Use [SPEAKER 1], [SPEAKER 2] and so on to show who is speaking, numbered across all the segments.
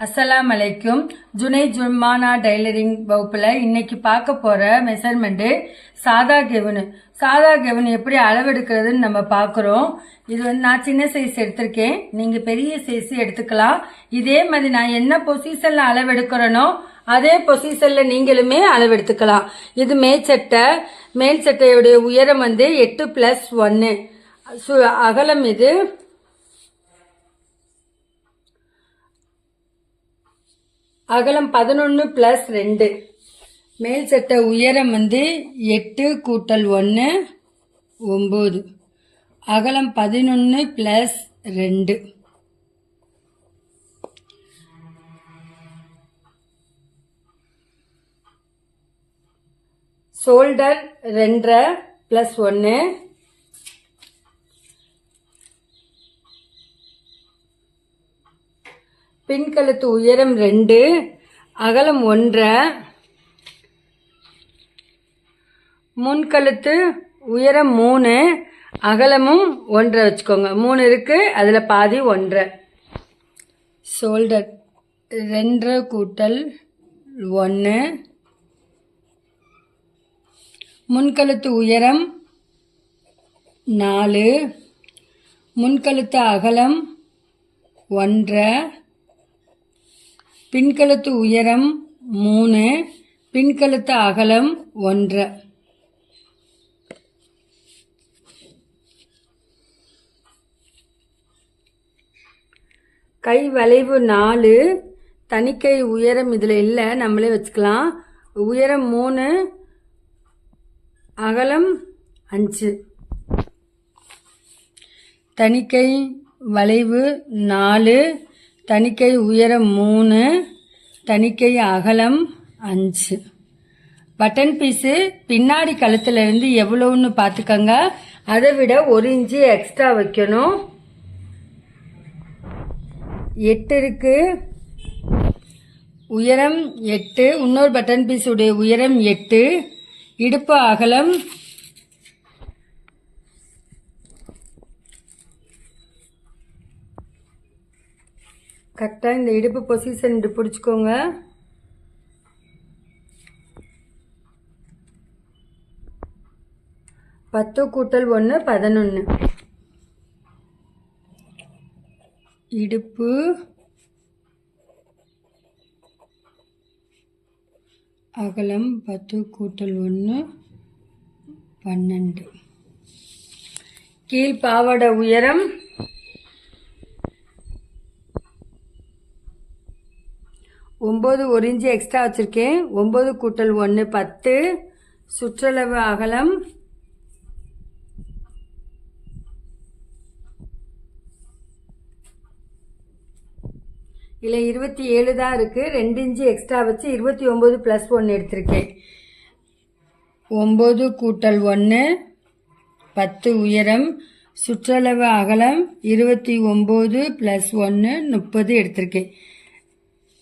[SPEAKER 1] அஸ்ஸலாம் அலைக்கும். ஜுனை ஜும்மானா டைலரிங் வகுப்புல இன்னைக்கு பார்க்க போற மெஷர்மெண்ட் சாதா கெவுன். சாதா கெவுன் எப்படி அளவெடுக்கிறதுன்னு நம்ம பார்க்குறோம். இது நான் சின்ன சைஸ் எடுத்திருக்கேன், நீங்க பெரிய சைஸ் எடுத்துக்கலாம். இதே மாதிரி நான் என்ன பொசிஷன்ல அளவெடுக்கிறேனோ அதே பொசிஷன்ல நீங்களுமே அளவெடுத்துக்கலாம். இது மேல் சட்டையுடைய உயரம் 8+1, அகலம் இது அகலம் 11+2. மேல் சட்டை உயரம் 8 கூட்டல் 1 9, அகலம் 11+2. ஷோல்டர் 2.5+1, பின்கழுத்து உயரம் 2, அகலம் 1, முன்கழுத்து உயரம் 3, அகலமும் 1 வச்சுக்கோங்க. 3 இருக்கு, அதுல பாதி 1. ஷோல்டர் 2 கூட்டல் 1, முன்கழுத்து உயரம் 4, முன்கழுத்து அகலம் 1, பின்கழுத்து உயரம் 3, பின்கழுத்து அகலம் 1. கை வளைவு 4, தனிக்கை உயரம் இதில் இல்லை, நம்மளே வச்சுக்கலாம். உயரம் 3, அகலம் 5. தனிக்கை வளைவு 4, தனிக்கை உயரம் 3, தனிக்கை அகலம் 5. பட்டன் பீஸு பின்னாடி கழுத்துல இருந்து எவ்வளவுன்னு பார்த்துக்கங்க. அதை விட 1 இன்ச்சு எக்ஸ்ட்ரா வைக்கணும். 8 இருக்கு, உயரம் 8. இன்னொரு பட்டன் பீஸ் உடைய உயரம் 8, இடுப்பு அகலம் கரெக்டாக இந்த இடுப்பு பொசிஷன் பிடிச்சிக்கோங்க. பத்து கூட்டல் 1 11. இடுப்பு அகலம் 10 கூட்டல் 1 12. கீழ் பாவாடை உயரம் 9, 1 இன்ச்சு எக்ஸ்ட்ரா வச்சுருக்கேன். 9 கூட்டல் 1 10. சுற்றளவு அகலம் இல்லை 27 தான் இருக்குது. 2 இன்ச்சு எக்ஸ்ட்ரா வச்சு 29+1 எடுத்திருக்கேன். 9 கூட்டல் 1 10 உயரம், சுற்றளவு அகலம் 29+1 30 எடுத்திருக்கேன்.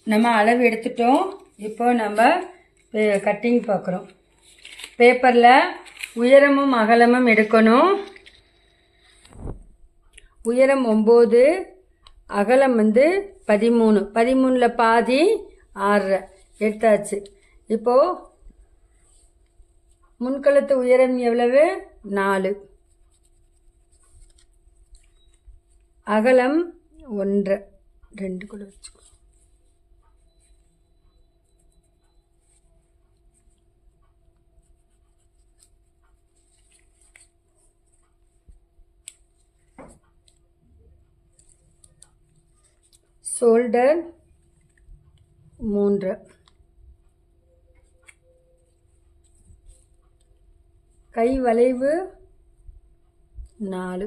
[SPEAKER 1] நம்ம அளவு எடுத்துட்டோம். இப்போ நம்ம கட்டிங் பார்க்குறோம். பேப்பரில் உயரமும் அகலமும் எடுக்கணும். உயரம் 9, அகலம் 13. 13ல் பாதி 6 எடுத்தாச்சு. இப்போ முன்கழுத்து உயரம் எவ்வளவு? 4, அகலம் 1 2 கூட வச்சுக்கோ. ஷோல்டர் 3, கை வளைவு 4,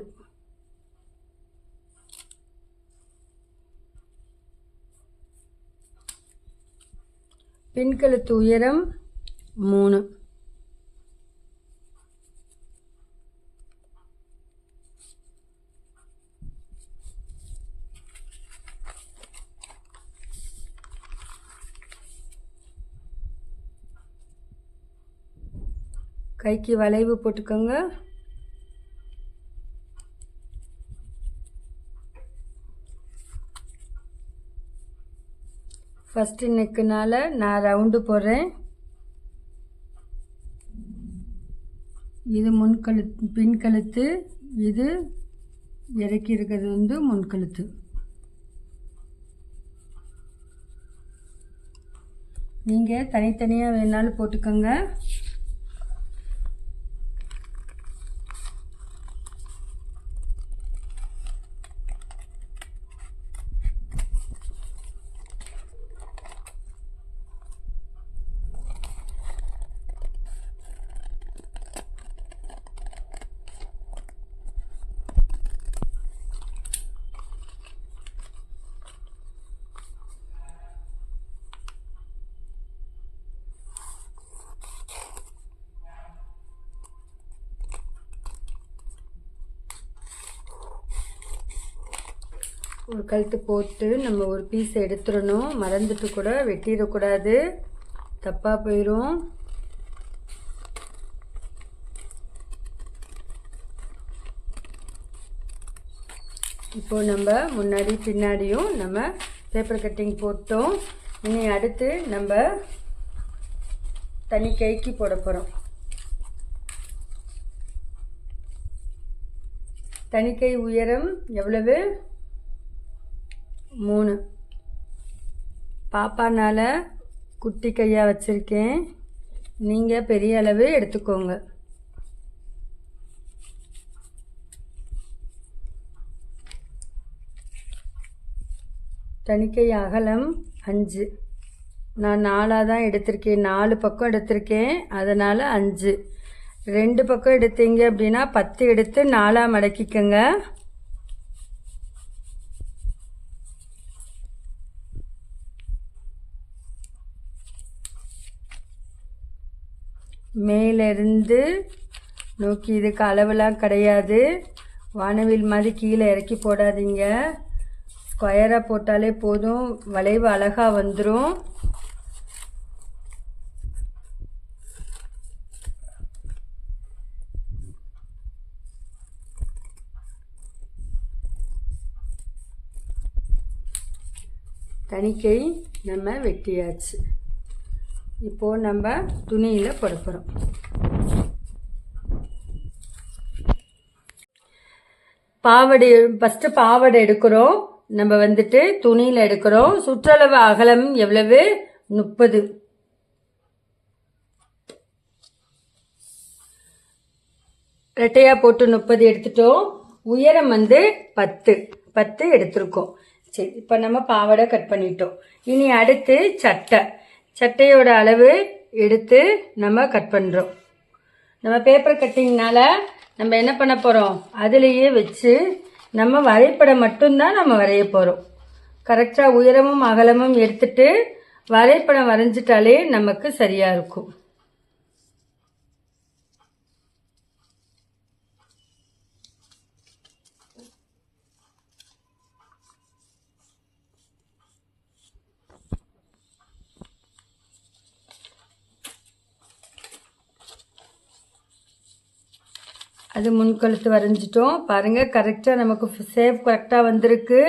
[SPEAKER 1] பின்கழுத்து உயரம் 3, கைக்கு வளைவு போட்டுக்கோங்க. ஃபஸ்ட்டு நெக்குனால நான் ரவுண்டு போடுறேன். இது முன்கழுத்து, பின்கழுத்து. இது இறக்கி இருக்கிறது வந்து முன்கழுத்து. நீங்கள் தனித்தனியாக வேணாலும் போட்டுக்கோங்க. ஒரு கழுத்து போட்டு நம்ம ஒரு பீஸ் எடுத்துடணும். மறந்துட்டு கூட வெட்டிடக்கூடாது, தப்பாக போயிடும். இப்போது நம்ம முன்னாடி பின்னாடியும் நம்ம பேப்பர் கட்டிங் போட்டோம். இனி அடுத்து நம்ம தனி கைக்கு போட போகிறோம். தனிக்கை உயரம் எவ்வளவு? 3. பாப்பானால குட்டி கையாக வச்சுருக்கேன், நீங்கள் பெரிய அளவு எடுத்துக்கோங்க. தனிக்கை அகலம் 5. நான் 4 தான் எடுத்திருக்கேன், 4 பக்கம் எடுத்திருக்கேன், அதனால் 5. 2 பக்கம் எடுத்தீங்க அப்படின்னா 10 எடுத்து 4 மடக்கிக்கங்க. மேலிருந்து நோக்கி, இதுக்கு அளவுலாம் கிடையாது. வானவில் மாதிரி கீழே இறக்கி போடாதீங்க, ஸ்கொயராக போட்டாலே போதும், வளைவு அழகாக வந்துடும். தனிக்கை நம்ம வெட்டியாச்சு. இப்போது நம்ம துணியில் போட போகிறோம். பாவாடை ஃபஸ்ட்டு பாவாடை எடுக்கிறோம், நம்ம வந்துட்டு துணியில் எடுக்கிறோம். சுற்றளவு அகலம் எவ்வளவு? 30. ரெட்டையாக போட்டு 30 எடுத்துட்டோம். உயரம் வந்து 10 எடுத்திருக்கோம். சரி, இப்போ நம்ம பாவாடை கட் பண்ணிட்டோம். இனி அடுத்து சட்டையோட அளவு எடுத்து நம்ம கட் பண்ணுறோம். நம்ம பேப்பர் கட்டிங்னால நம்ம என்ன பண்ண போகிறோம், அதிலேயே வச்சு நம்ம வரைபடம் மட்டும்தான் நம்ம வரைய போகிறோம். கரெக்டாக உயரமும் அகலமும் எடுத்துட்டு வரைபடம் வரைஞ்சிட்டாலே நமக்கு சரியாக இருக்கும். அது முன்கழுத்து வரைஞ்சிட்டோம். பாருங்கள், கரெக்டாக நமக்கு ஷேப் கரெக்டாக வந்திருக்கு.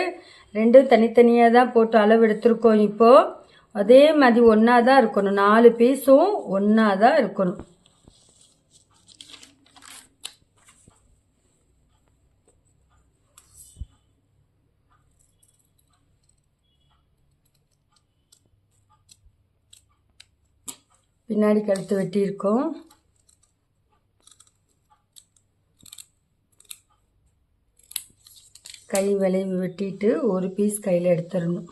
[SPEAKER 1] ரெண்டும் தனித்தனியாக தான் போட்டு அளவு எடுத்திருக்கோம். இப்போது அதே மாதிரி ஒன்றா தான் இருக்கணும், 4 பீஸும் ஒன்றா தான் இருக்கணும். பின்னாடி கழுத்து வெட்டியிருக்கோம். கை வளைவு வெட்டிட்டு ஒரு பீஸ் கையில் எடுத்துடணும்.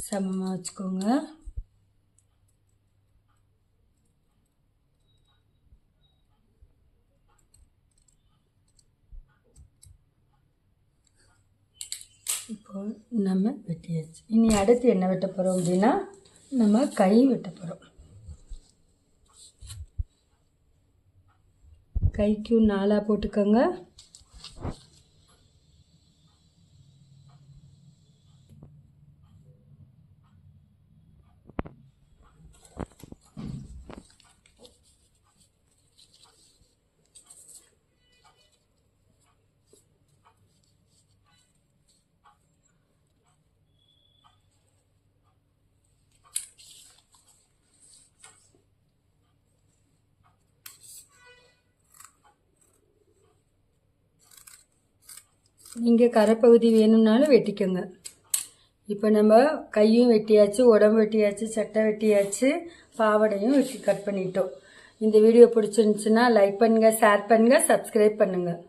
[SPEAKER 1] சமமாக வச்சுக்கோங்க. இப்போ நம்ம வெட்டியாச்சு. இனி அடுத்து என்ன வெட்ட போகிறோம் அப்படின்னா, நம்ம கை வெட்ட போகிறோம். கைக்கும் 4 போட்டுக்கோங்க. நீங்கள் கரைப்பகுதி வேணும்னாலும் வெட்டிக்கோங்க. இப்போ நம்ம கையும் வெட்டியாச்சு, உடம்பு வெட்டியாச்சு, சட்டை வெட்டியாச்சு, பாவாடையும் வெட்டி கட் பண்ணிட்டோம். இந்த வீடியோ பிடிச்சிருந்துச்சுன்னா லைக் பண்ணுங்கள், ஷேர் பண்ணுங்கள், சப்ஸ்கிரைப் பண்ணுங்கள்.